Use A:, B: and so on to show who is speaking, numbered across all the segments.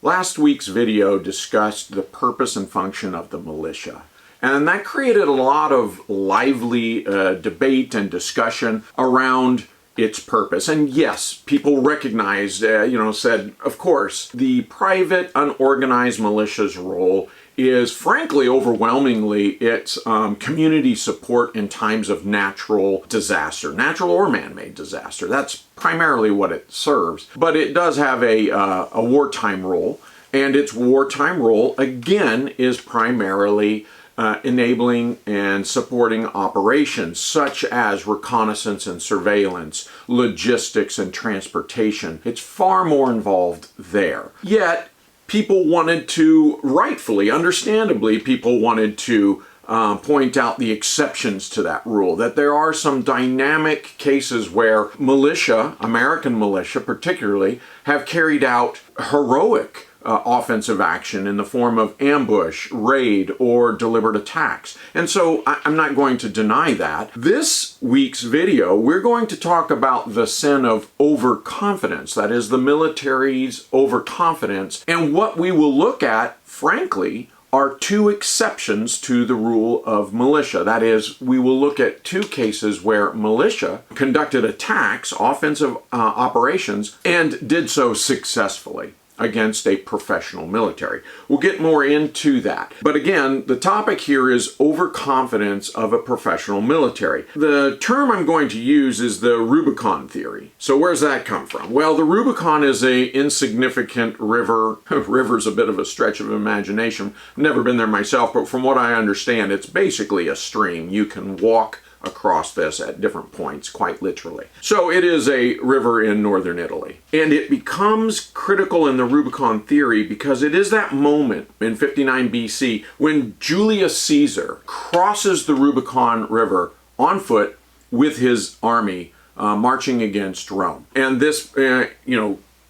A: Last week's video discussed the purpose and function of the militia. And that created a lot of lively debate and discussion around its purpose. And yes, people recognized, said, of course, the private, unorganized militia's role is frankly, overwhelmingly, it's community support in times of natural disaster, natural or man-made disaster. That's primarily what it serves. But it does have a wartime role, and its wartime role, again, is primarily enabling and supporting operations such as reconnaissance and surveillance, logistics and transportation. It's far more involved there. Yet, people wanted to, rightfully, understandably, people wanted to point out the exceptions to that rule, that there are some dynamic cases where militia, American militia particularly, have carried out heroic offensive action in the form of ambush, raid, or deliberate attacks. And so I'm not going to deny that. This week's video, we're going to talk about the sin of overconfidence, that is the military's overconfidence. And what we will look at, frankly, are two exceptions to the rule of militia. That is, we will look at two cases where militia conducted attacks, offensive operations, and did so successfully against a professional military. We'll get more into that. But again, the topic here is overconfidence of a professional military. The term I'm going to use is the Rubicon Theory. So where's that come from? Well, the Rubicon is a insignificant river. River's a bit of a stretch of imagination. Never been there myself, but from what I understand, it's basically a stream. You can walk across this at different points, quite literally. So it is a river in northern Italy. And it becomes critical in the Rubicon Theory because it is that moment in 59 BC when Julius Caesar crosses the Rubicon River on foot with his army marching against Rome. And this,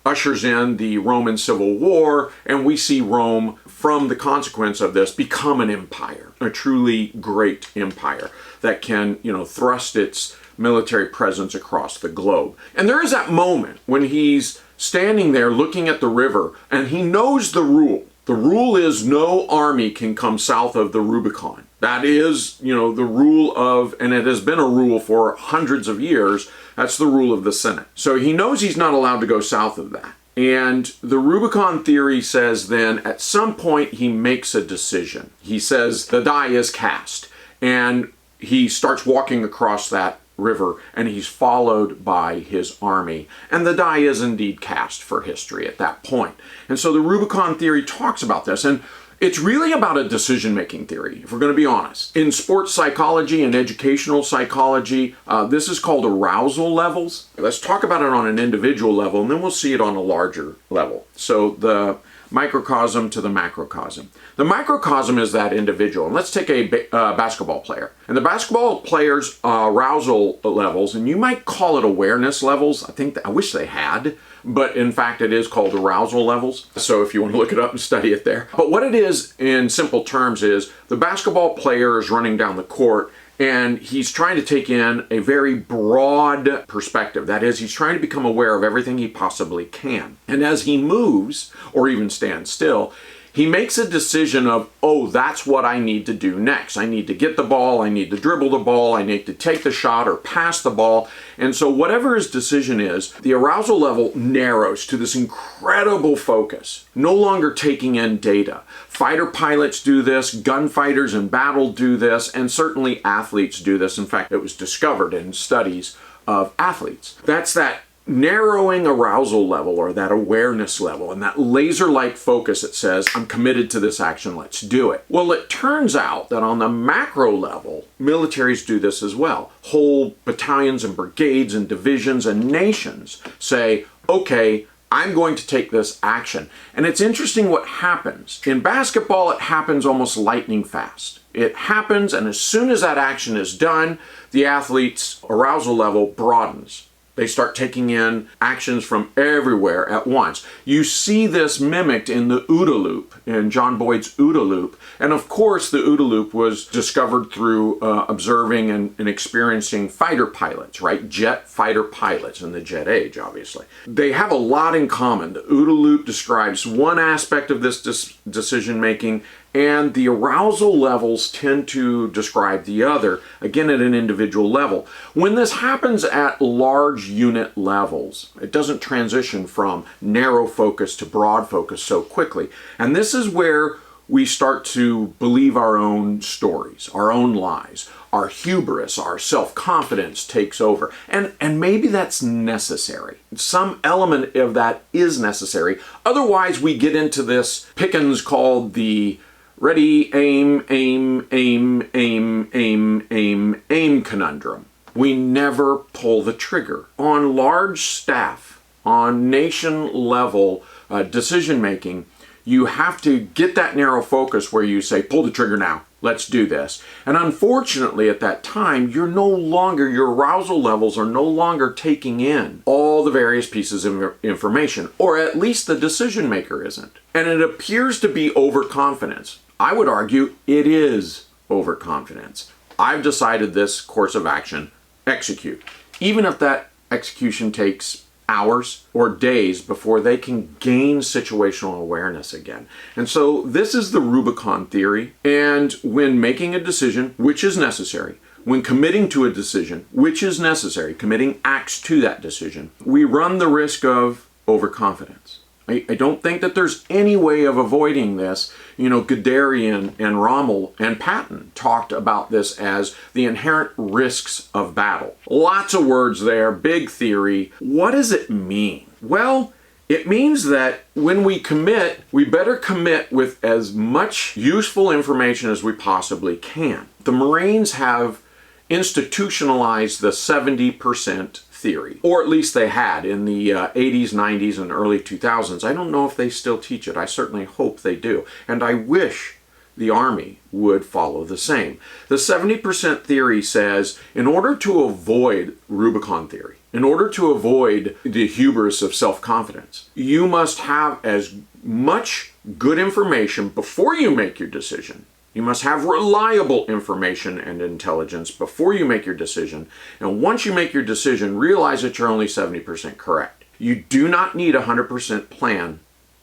A: ushers in the Roman Civil War, and we see Rome, from the consequence of this, become an empire, a truly great empire that can, thrust its military presence across the globe. And there is that moment when he's standing there looking at the river, and he knows the rule. The rule is no army can come south of the Rubicon. That is, the rule of, and it has been a rule for hundreds of years, that's the rule of the Senate. So he knows he's not allowed to go south of that. And the Rubicon Theory says then, at some point he makes a decision. He says the die is cast, and he starts walking across that river, and he's followed by his army. And the die is indeed cast for history at that point. And so the Rubicon Theory talks about this, and it's really about a decision-making theory, if we're going to be honest. In sports psychology and educational psychology, this is called arousal levels. Let's talk about it on an individual level, and then we'll see it on a larger level. So the microcosm to the macrocosm. The microcosm is that individual. And let's take a basketball player. And the basketball player's arousal levels, and you might call it awareness levels. I wish they had, but in fact it is called arousal levels. So if you want to look it up and study it there. But what it is in simple terms is the basketball player is running down the court, and he's trying to take in a very broad perspective. That is, he's trying to become aware of everything he possibly can. And as he moves, or even stands still, he makes a decision of, oh, that's what I need to do next. I need to get the ball, I need to dribble the ball, I need to take the shot or pass the ball. And so whatever his decision is, the arousal level narrows to this incredible focus, no longer taking in data. Fighter pilots do this, gunfighters in battle do this, and certainly athletes do this. In fact, it was discovered in studies of athletes. That's that narrowing arousal level, or that awareness level, and that laser-like focus that says, I'm committed to this action, let's do it. Well, it turns out that on the macro level, militaries do this as well. Whole battalions and brigades and divisions and nations say, okay, I'm going to take this action. And it's interesting what happens. In basketball, it happens almost lightning fast. It happens, and as soon as that action is done, the athlete's arousal level broadens. They start taking in actions from everywhere at once. You see this mimicked in the OODA loop, in John Boyd's OODA loop. And of course, the OODA loop was discovered through observing and experiencing fighter pilots, right? Jet fighter pilots in the jet age, obviously. They have a lot in common. The OODA loop describes one aspect of this decision making, and the arousal levels tend to describe the other, again at an individual level. When this happens at large unit levels, it doesn't transition from narrow focus to broad focus so quickly. And this is where we start to believe our own stories, our own lies. Our hubris, our self-confidence takes over. And maybe that's necessary. Some element of that is necessary. Otherwise, we get into this Pickens called the ready, aim, aim, aim, aim, aim, aim, aim conundrum. We never pull the trigger. On large staff, on nation level decision making, you have to get that narrow focus where you say, pull the trigger now, let's do this. And unfortunately at that time, your arousal levels are no longer taking in all the various pieces of information, or at least the decision maker isn't. And it appears to be overconfidence. I would argue it is overconfidence. I've decided this course of action, execute. Even if that execution takes hours or days before they can gain situational awareness again. And so this is the Rubicon Theory. And when making a decision, which is necessary, when committing to a decision, which is necessary, committing acts to that decision, we run the risk of overconfidence. I don't think that there's any way of avoiding this. Guderian and Rommel and Patton talked about this as the inherent risks of battle. Lots of words there, big theory. What does it mean? Well, it means that when we commit, we better commit with as much useful information as we possibly can. The Marines have institutionalized the 70% theory, or at least they had in the 80s, 90s, and early 2000s. I don't know if they still teach it. I certainly hope they do. And I wish the Army would follow the same. The 70% theory says, in order to avoid Rubicon Theory, in order to avoid the hubris of self-confidence, you must have as much good information before you make your decision. You must have reliable information and intelligence before you make your decision. And once you make your decision, realize that you're only 70% correct. You do not need a 100% plan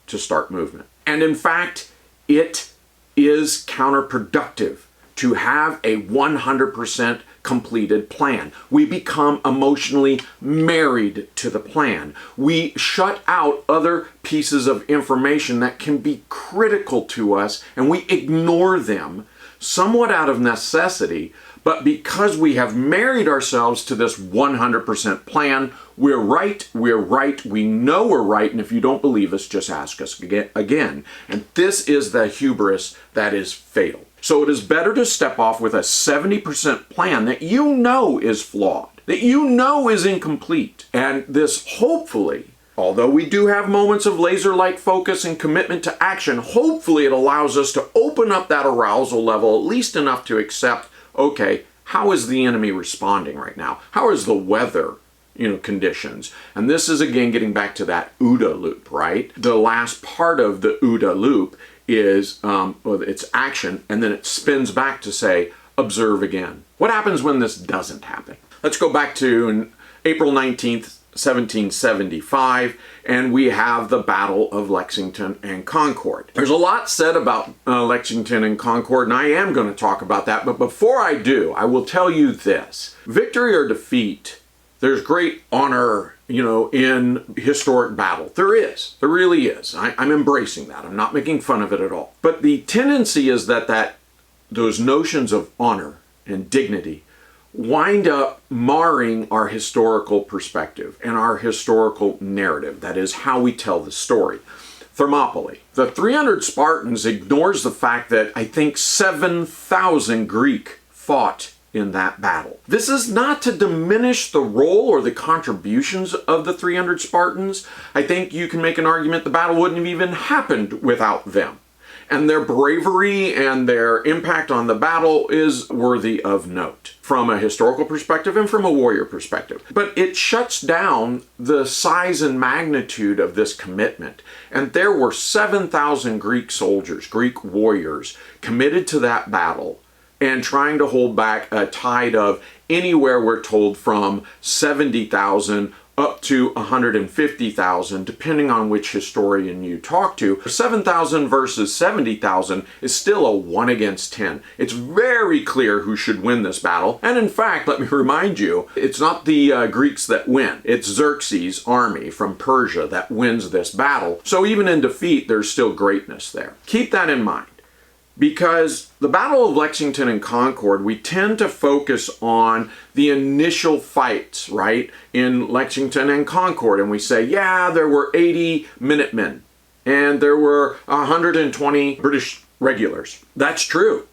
A: to start movement. And in fact, it is counterproductive to have a 100% completed plan. We become emotionally married to the plan. We shut out other pieces of information that can be critical to us, and we ignore them somewhat out of necessity, but because we have married ourselves to this 100% plan, we're right, we know we're right, and if you don't believe us, just ask us again. And this is the hubris that is fatal. So it is better to step off with a 70% plan that you know is flawed, that you know is incomplete. And this hopefully, although we do have moments of laser-like focus and commitment to action, hopefully it allows us to open up that arousal level at least enough to accept, okay, how is the enemy responding right now? How is the weather, conditions? And this is again getting back to that OODA loop, right? The last part of the OODA loop is it's action, and then it spins back to say, observe again. What happens when this doesn't happen? Let's go back to April 19th, 1775, and we have the Battle of Lexington and Concord. There's a lot said about Lexington and Concord, and I am going to talk about that, but before I do, I will tell you this. Victory or defeat, there's great honor in historic battle. There really is. I'm embracing that. I'm not making fun of it at all. But the tendency is that those notions of honor and dignity wind up marring our historical perspective and our historical narrative. That is how we tell the story. Thermopylae. The 300 Spartans ignores the fact that I think 7,000 Greek fought in that battle. This is not to diminish the role or the contributions of the 300 Spartans. I think you can make an argument the battle wouldn't have even happened without them. And their bravery and their impact on the battle is worthy of note from a historical perspective and from a warrior perspective. But it shuts down the size and magnitude of this commitment. And there were 7,000 Greek soldiers, Greek warriors, committed to that battle and trying to hold back a tide of anywhere, we're told, from 70,000 up to 150,000, depending on which historian you talk to. 7,000 versus 70,000 is still a 1 against 10. It's very clear who should win this battle. And in fact, let me remind you, it's not the Greeks that win. It's Xerxes' army from Persia that wins this battle. So even in defeat, there's still greatness there. Keep that in mind. Because the Battle of Lexington and Concord, we tend to focus on the initial fights, right, in Lexington and Concord. And we say, yeah, there were 80 Minutemen and there were 120 British regulars. That's true.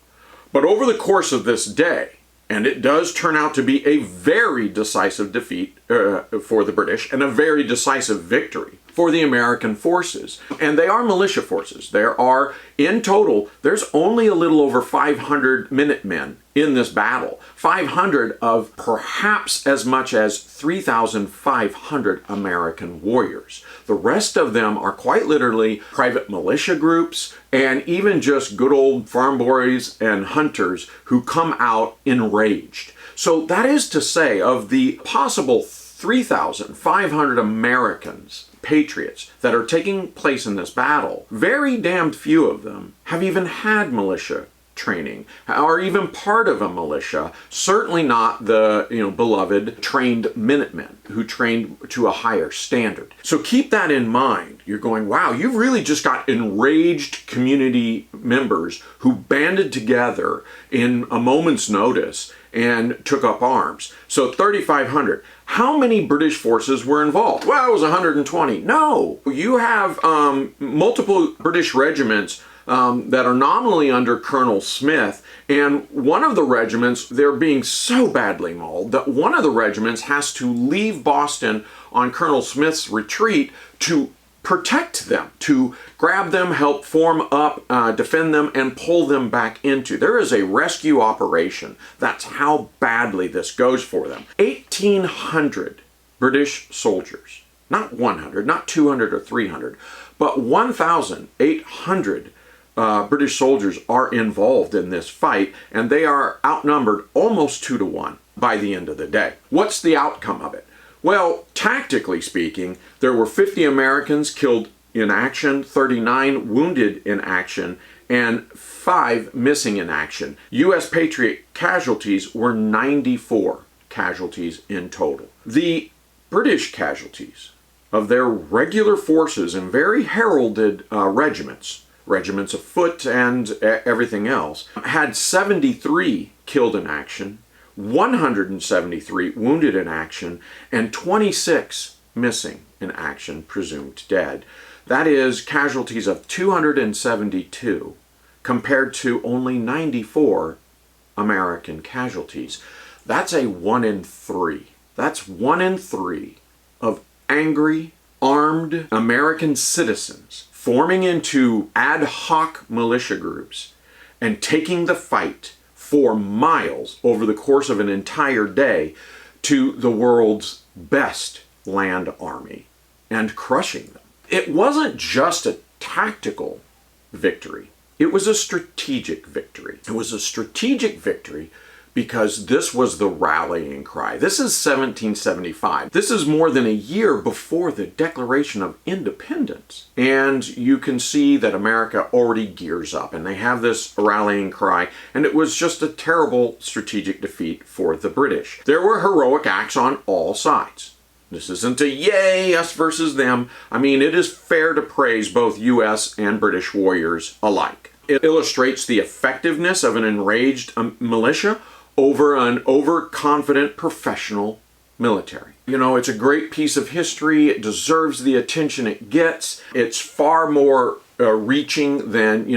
A: But over the course of this day, and it does turn out to be a very decisive defeat for the British and a very decisive victory for the American forces. And they are militia forces. There are, in total, there's only a little over 500 Minutemen in this battle. 500 of perhaps as much as 3,500 American warriors. The rest of them are quite literally private militia groups and even just good old farm boys and hunters who come out enraged. So that is to say, of the possible 3,500 Americans, patriots, that are taking place in this battle, very damned few of them have even had militia training or even part of a militia. Certainly not the beloved trained Minutemen who trained to a higher standard. So keep that in mind. You're going, wow, you've really just got enraged community members who banded together in a moment's notice and took up arms. So 3,500. How many British forces were involved? Well, it was 120. No, you have multiple British regiments that are nominally under Colonel Smith, and one of the regiments, they're being so badly mauled that one of the regiments has to leave Boston on Colonel Smith's retreat to protect them, to grab them, help form up, defend them, and pull them back into. There is a rescue operation. That's how badly this goes for them. 1,800 British soldiers, not 100, not 200 or 300, but 1,800 British soldiers are involved in this fight, and they are outnumbered almost 2 to 1 by the end of the day. What's the outcome of it? Well, tactically speaking, there were 50 Americans killed in action, 39 wounded in action, and 5 missing in action. U.S. Patriot casualties were 94 casualties in total. The British casualties of their regular forces and very heralded regiments of foot and everything else, had 73 killed in action, 173 wounded in action, and 26 missing in action, presumed dead. That is casualties of 272 compared to only 94 American casualties. That's a 1 in 3. That's 1 in 3 of angry, armed American citizens forming into ad hoc militia groups and taking the fight for miles over the course of an entire day to the world's best land army and crushing them. It wasn't just a tactical victory. It was a strategic victory. It was a strategic victory because this was the rallying cry. This is 1775. This is more than a year before the Declaration of Independence. And you can see that America already gears up, and they have this rallying cry, and it was just a terrible strategic defeat for the British. There were heroic acts on all sides. This isn't a yay, us versus them. I mean, it is fair to praise both U.S. and British warriors alike. It illustrates the effectiveness of an enraged militia over an overconfident professional military. You know, it's a great piece of history. It deserves the attention it gets. It's far more reaching than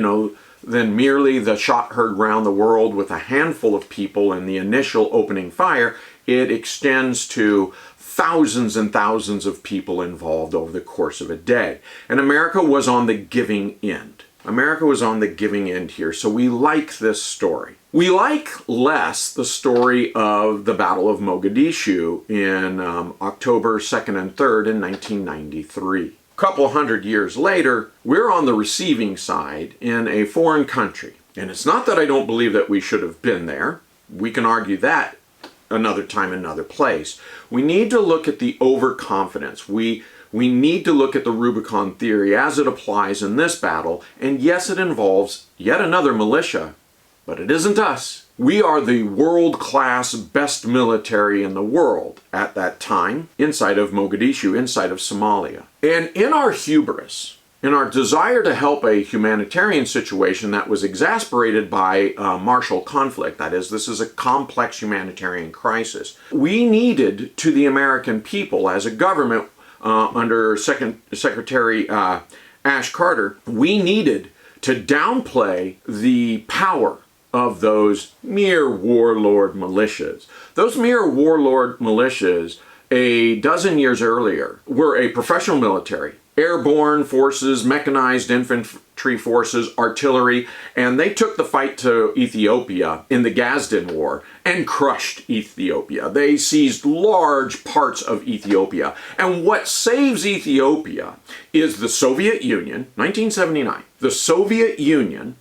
A: merely the shot heard round the world with a handful of people in the initial opening fire. It extends to thousands and thousands of people involved over the course of a day. And America was on the giving end. America was on the giving end here, so we like this story. We like less the story of the Battle of Mogadishu in October 2nd and 3rd in 1993. A couple hundred years later, we're on the receiving side in a foreign country. And it's not that I don't believe that we should have been there. We can argue that another time, another place. We need to look at the overconfidence. We need to look at the Rubicon Theory as it applies in this battle. And yes, it involves yet another militia, but it isn't us. We are the world-class best military in the world at that time, inside of Mogadishu, inside of Somalia. And in our hubris, in our desire to help a humanitarian situation that was exasperated by martial conflict, that is, this is a complex humanitarian crisis, we needed to the American people as a government under Secretary Ash Carter, we needed to downplay the power of those mere warlord militias. Those mere warlord militias, a dozen years earlier, were a professional military, airborne forces, mechanized infantry forces, artillery, and they took the fight to Ethiopia in the Gadsden War and crushed Ethiopia. They seized large parts of Ethiopia. And what saves Ethiopia is the Soviet Union, 1979, the Soviet Union,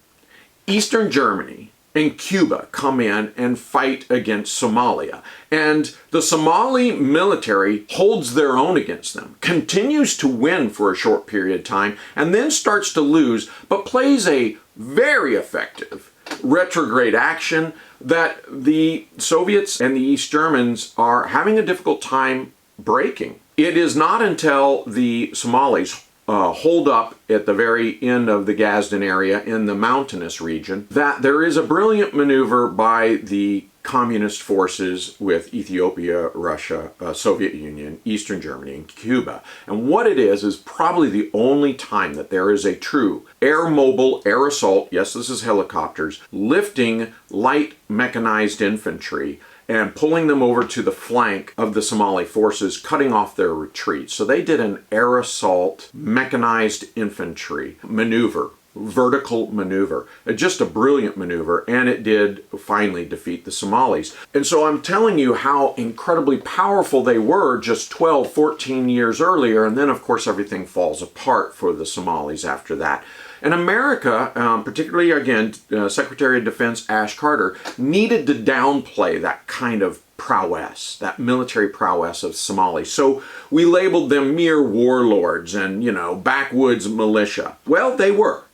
A: Eastern Germany, and Cuba come in and fight against Somalia. And the Somali military holds their own against them, continues to win for a short period of time, and then starts to lose, but plays a very effective retrograde action that the Soviets and the East Germans are having a difficult time breaking. It is not until the Somalis hold up at the very end of the Gadsden area in the mountainous region that there is a brilliant maneuver by the communist forces with Ethiopia, Russia, Soviet Union, Eastern Germany, and Cuba. And what it is probably the only time that there is a true air mobile, air assault, yes, this is helicopters, lifting light mechanized infantry and pulling them over to the flank of the Somali forces, cutting off their retreat. So they did an air assault, mechanized infantry maneuver, vertical maneuver. Just a brilliant maneuver, and it did finally defeat the Somalis. And so I'm telling you how incredibly powerful they were just 12, 14 years earlier, and then of course everything falls apart for the Somalis after that. And America, particularly again, Secretary of Defense Ash Carter, needed to downplay that kind of prowess, that military prowess of Somalis. So we labeled them mere warlords and, backwoods militia. Well, they were.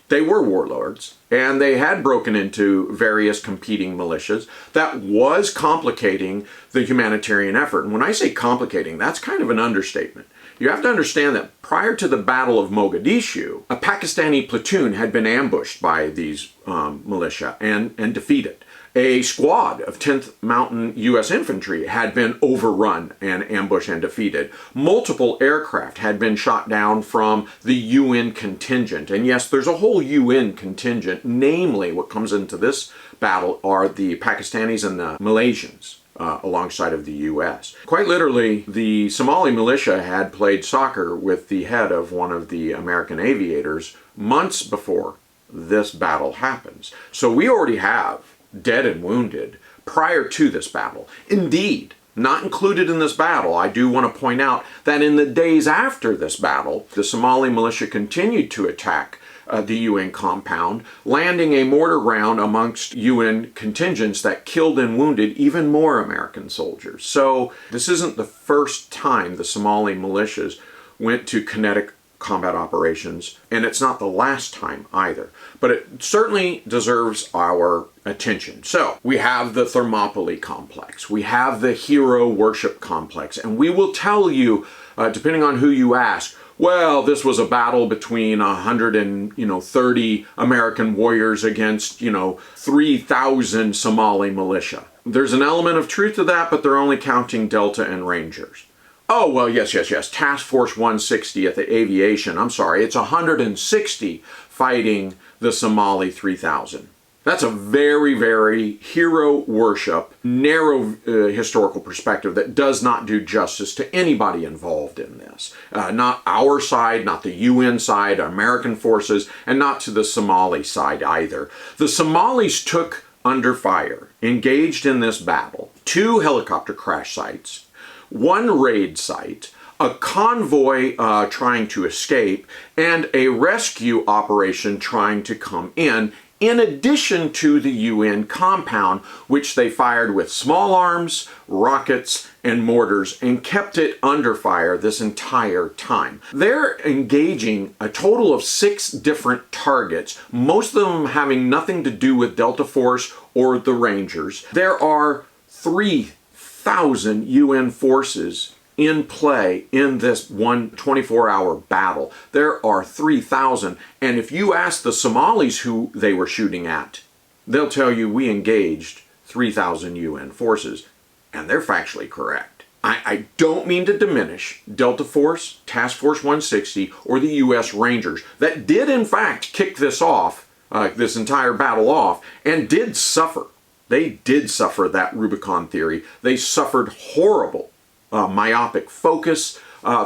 A: They were warlords, and they had broken into various competing militias. That was complicating the humanitarian effort. And when I say complicating, that's kind of an understatement. You have to understand that prior to the Battle of Mogadishu, a Pakistani platoon had been ambushed by these militia and defeated. A squad of 10th Mountain U.S. Infantry had been overrun and ambushed and defeated. Multiple aircraft had been shot down from the UN contingent. And yes, there's a whole UN contingent. Namely, what comes into this battle are the Pakistanis and the Malaysians. Alongside of the U.S. Quite literally, the Somali militia had played soccer with the head of one of the American aviators months before this battle happens. So we already have dead and wounded prior to this battle. Indeed, not included in this battle, I do want to point out that in the days after this battle, the Somali militia continued to attack the UN compound, landing a mortar round amongst UN contingents that killed and wounded even more American soldiers. So this isn't the first time the Somali militias went to kinetic combat operations, and it's not the last time either. But it certainly deserves our attention. So we have the Thermopylae complex, we have the hero worship complex, and we will tell you, depending on who you ask, well, this was a battle between 130 American warriors against, 3,000 Somali militia. There's an element of truth to that, but they're only counting Delta and Rangers. Oh, well, yes. Task Force 160 at the aviation. I'm sorry, it's 160 fighting the Somali 3,000. That's a very, very hero worship, narrow historical perspective that does not do justice to anybody involved in this. Not our side, not the UN side, American forces, and not to the Somali side either. The Somalis took under fire, engaged in this battle, 2 helicopter crash sites, 1 raid site, a convoy trying to escape, and a rescue operation trying to come in addition to the UN compound, which they fired with small arms, rockets, and mortars, and kept it under fire this entire time. They're engaging a total of 6 different targets, most of them having nothing to do with Delta Force or the Rangers. There are 3,000 UN forces in play in this one 24-hour battle. There are 3,000, and if you ask the Somalis who they were shooting at, they'll tell you we engaged 3,000 UN forces, and they're factually correct. I don't mean to diminish Delta Force, Task Force 160, or the US Rangers that did in fact kick this off, this entire battle off, and did suffer. They did suffer that Rubicon Theory. They suffered horrible myopic focus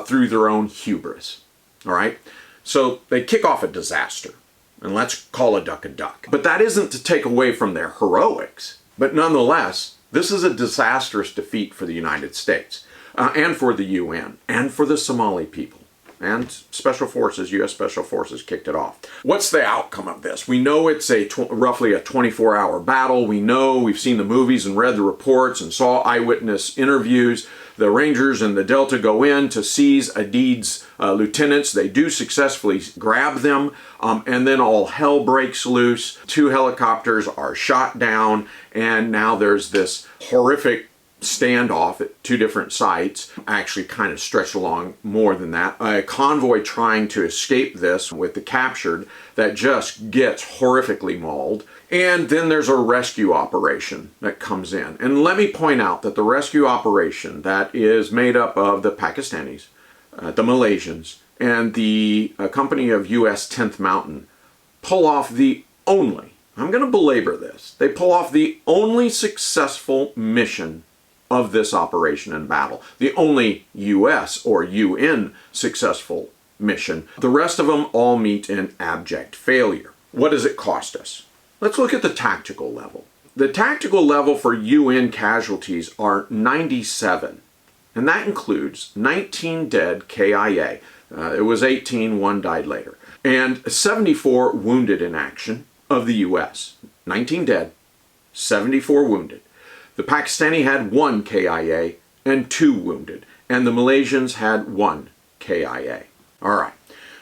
A: through their own hubris. All right? So they kick off a disaster. And let's call a duck a duck. But that isn't to take away from their heroics. But nonetheless, this is a disastrous defeat for the United States, and for the UN, and for the Somali people. And Special Forces, U.S. Special Forces kicked it off. What's the outcome of this? We know it's roughly a 24-hour battle. We know, we've seen the movies and read the reports and saw eyewitness interviews. The Rangers and the Delta go in to seize Adid's lieutenants. They do successfully grab them, and then all hell breaks loose. 2 helicopters are shot down, and now there's this horrific standoff at 2 different sites, actually kind of stretched along more than that. A convoy trying to escape this with the captured that just gets horrifically mauled. And then there's a rescue operation that comes in. And let me point out that the rescue operation that is made up of the Pakistanis, the Malaysians, and the company of U.S. 10th Mountain pull off the only, I'm going to belabor this, they pull off the only successful mission of this operation and battle. The only U.S. or UN successful mission. The rest of them all meet in abject failure. What does it cost us? Let's look at the tactical level. The tactical level for UN casualties are 97, and that includes 19 dead KIA. It was 18, 1 died later. And 74 wounded in action of the U.S. 19 dead, 74 wounded. The Pakistani had 1 KIA and 2 wounded, and the Malaysians had 1 KIA. All right,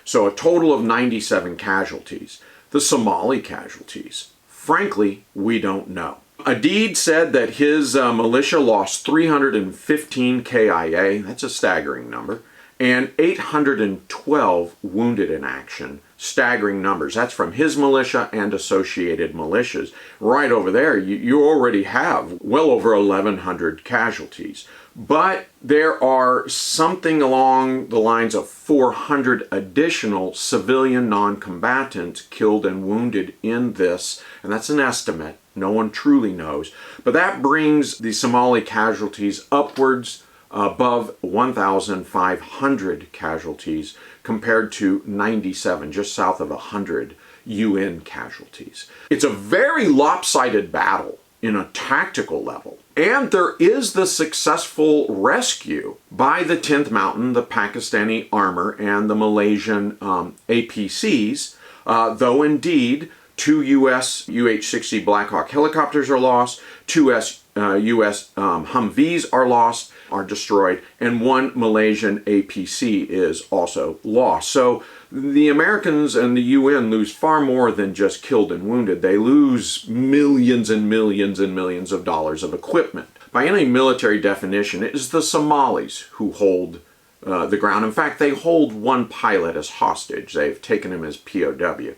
A: so a total of 97 casualties. The Somali casualties, frankly, we don't know. Adid said that his militia lost 315 KIA, that's a staggering number, and 812 wounded in action. Staggering numbers. That's from his militia and associated militias. Right over there, you already have well over 1,100 casualties. But there are something along the lines of 400 additional civilian non-combatants killed and wounded in this, and that's an estimate. No one truly knows. But that brings the Somali casualties upwards above 1,500 casualties compared to 97, just south of 100 UN casualties. It's a very lopsided battle in a tactical level. And there is the successful rescue by the 10th Mountain, the Pakistani armor, and the Malaysian APCs, though indeed 2 U.S. UH-60 Black Hawk helicopters are lost, 2 U.S. Humvees are lost, are destroyed, and 1 Malaysian APC is also lost. So the Americans and the UN lose far more than just killed and wounded. They lose millions and millions and millions of dollars of equipment. By any military definition, it is the Somalis who hold the ground. In fact, they hold 1 pilot as hostage. They've taken him as POW.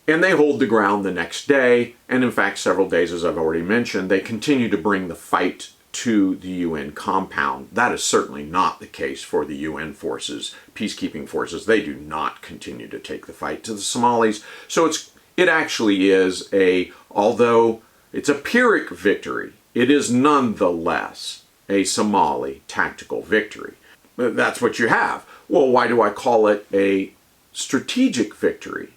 A: And they hold the ground the next day, and in fact several days, as I've already mentioned, they continue to bring the fight to the UN compound. That is certainly not the case for the UN forces, peacekeeping forces. They do not continue to take the fight to the Somalis. So It actually is although it's a Pyrrhic victory, it is nonetheless a Somali tactical victory. That's what you have. Well, why do I call it a strategic victory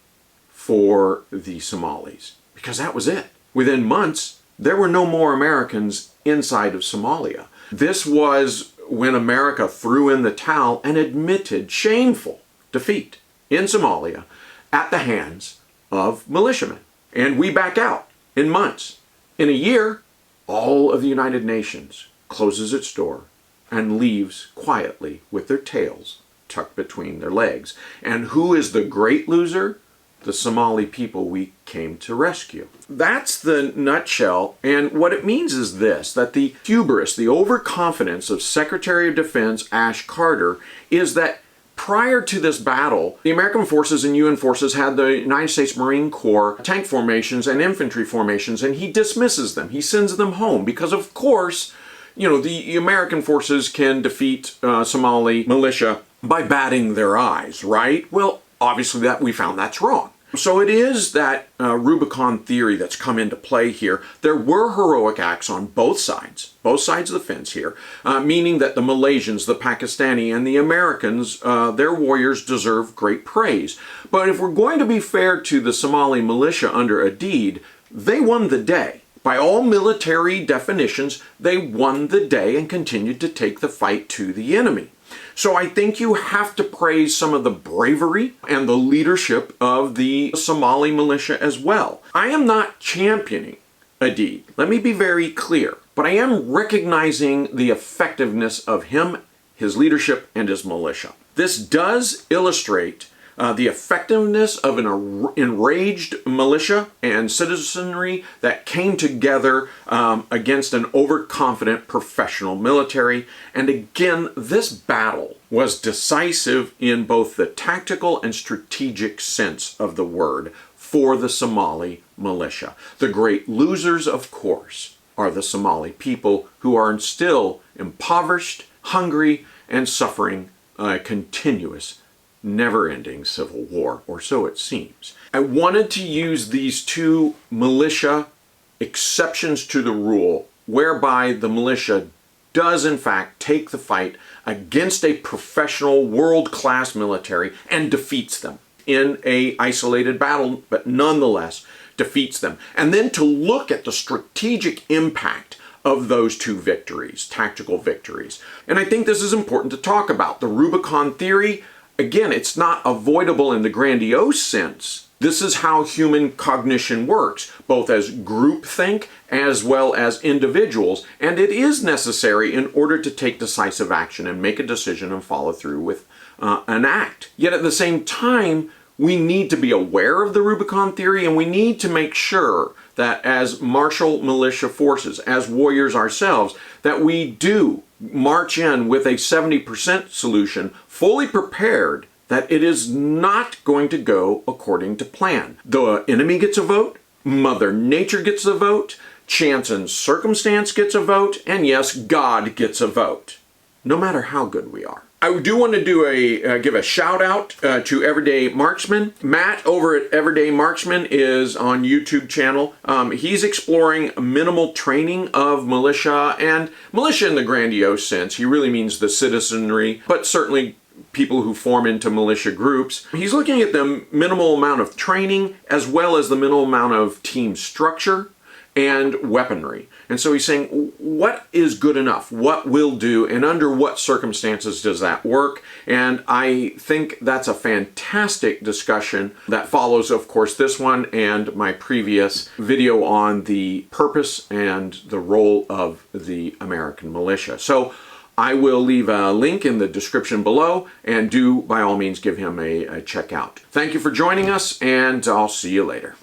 A: for the Somalis? Because that was it. Within months, there were no more Americans inside of Somalia. This was when America threw in the towel and admitted shameful defeat in Somalia at the hands of militiamen. And we back out in months. In a year, all of the United Nations closes its door and leaves quietly with their tails tucked between their legs. And who is the great loser? The Somali people we came to rescue. That's the nutshell, and what it means is this, that the hubris, the overconfidence of Secretary of Defense Ash Carter is that prior to this battle, the American forces and UN forces had the United States Marine Corps tank formations and infantry formations, and he dismisses them. He sends them home because, of course, the American forces can defeat Somali militia by batting their eyes, right? Well, obviously we found that's wrong. So it is that Rubicon Theory that's come into play here. There were heroic acts on both sides of the fence here, meaning that the Malaysians, the Pakistani, and the Americans, their warriors deserve great praise. But if we're going to be fair to the Somali militia under Aidid, they won the day. By all military definitions, they won the day and continued to take the fight to the enemy. So I think you have to praise some of the bravery and the leadership of the Somali militia as well. I am not championing Aidid. Let me be very clear. But I am recognizing the effectiveness of him, his leadership, and his militia. This does illustrate the effectiveness of an enraged militia and citizenry that came together against an overconfident professional military. And again, this battle was decisive in both the tactical and strategic sense of the word for the Somali militia. The great losers, of course, are the Somali people, who are still impoverished, hungry, and suffering a continuous never-ending civil war, or so it seems. I wanted to use these two militia exceptions to the rule, whereby the militia does in fact take the fight against a professional world-class military and defeats them in an isolated battle, but nonetheless defeats them. And then to look at the strategic impact of those two victories, tactical victories. And I think this is important to talk about. The Rubicon Theory, again, it's not avoidable in the grandiose sense. This is how human cognition works, both as groupthink as well as individuals, and it is necessary in order to take decisive action and make a decision and follow through with an act. Yet at the same time, we need to be aware of the Rubicon Theory, and we need to make sure that as martial militia forces, as warriors ourselves, that we do march in with a 70% solution, fully prepared that it is not going to go according to plan. The enemy gets a vote, Mother Nature gets a vote, chance and circumstance gets a vote, and yes, God gets a vote, no matter how good we are. I do want to give a shout out to Everyday Marksman. Matt over at Everyday Marksman is on YouTube channel. He's exploring minimal training of militia, and militia in the grandiose sense. He really means the citizenry, but certainly people who form into militia groups. He's looking at the minimal amount of training as well as the minimal amount of team structure and weaponry. And so he's saying, what is good enough? What will do? And under what circumstances does that work? And I think that's a fantastic discussion that follows, of course, this one and my previous video on the purpose and the role of the American militia. So I will leave a link in the description below, and do by all means give him a check out. Thank you for joining us, and I'll see you later.